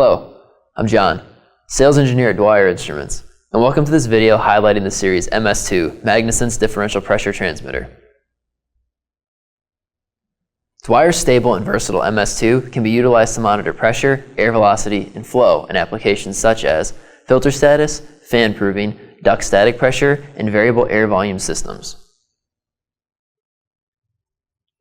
Hello, I'm John, Sales Engineer at Dwyer Instruments, and welcome to this video highlighting the series MS2 Magnesense Differential Pressure Transmitter. Dwyer's stable and versatile MS2 can be utilized to monitor pressure, air velocity, and flow in applications such as filter status, fan proving, duct static pressure, and variable air volume systems.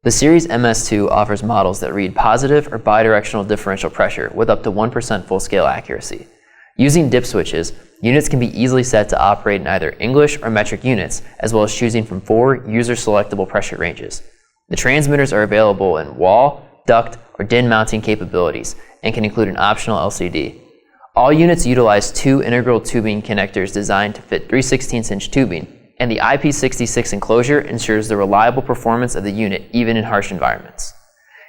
The series MS2 offers models that read positive or bidirectional differential pressure with up to 1% full-scale accuracy. Using dip switches, units can be easily set to operate in either English or metric units, as well as choosing from 4 user-selectable pressure ranges. The transmitters are available in wall, duct, or DIN mounting capabilities and can include an optional LCD. All units utilize 2 integral tubing connectors designed to fit 3/16" tubing, and the IP66 enclosure ensures the reliable performance of the unit even in harsh environments.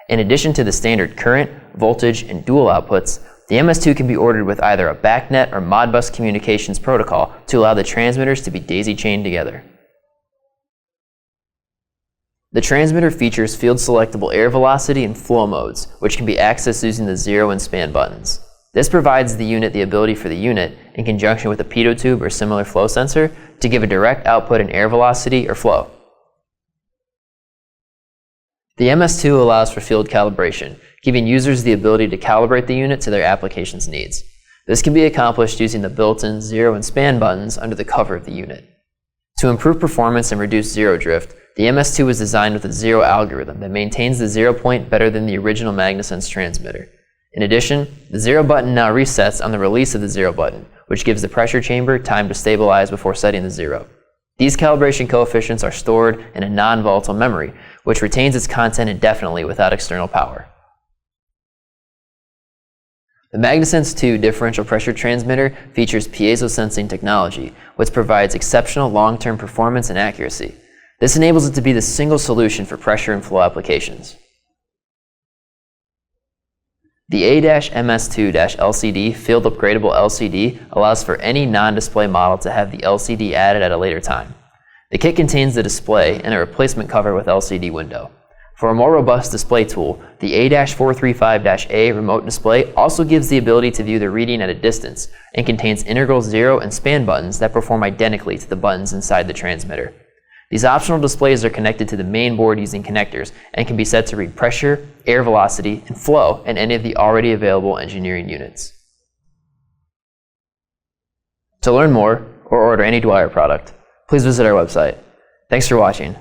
In addition to the standard current, voltage, and dual outputs, the MS2 can be ordered with either a BACnet or Modbus communications protocol to allow the transmitters to be daisy-chained together. The transmitter features field-selectable air velocity and flow modes, which can be accessed using the 0 and span buttons. This provides the unit the ability for the unit, in conjunction with a piezo tube or similar flow sensor, to give a direct output in air velocity or flow. The MS2 allows for field calibration, giving users the ability to calibrate the unit to their application's needs. This can be accomplished using the built-in 0 and span buttons under the cover of the unit. To improve performance and reduce zero drift, the MS2 was designed with a zero algorithm that maintains the 0 point better than the original Magnesense transmitter. In addition, the 0 button now resets on the release of the 0 button, which gives the pressure chamber time to stabilize before setting the 0. These calibration coefficients are stored in a non-volatile memory, which retains its content indefinitely without external power. The Magnesense 2 differential pressure transmitter features piezo sensing technology, which provides exceptional long-term performance and accuracy. This enables it to be the single solution for pressure and flow applications. The A-MS2-LCD field upgradable LCD allows for any non-display model to have the LCD added at a later time. The kit contains the display and a replacement cover with LCD window. For a more robust display tool, the A-435-A remote display also gives the ability to view the reading at a distance and contains integral 0 and span buttons that perform identically to the buttons inside the transmitter. These optional displays are connected to the main board using connectors and can be set to read pressure, air velocity, and flow in any of the already available engineering units. To learn more or order any Dwyer product, please visit our website. Thanks for watching.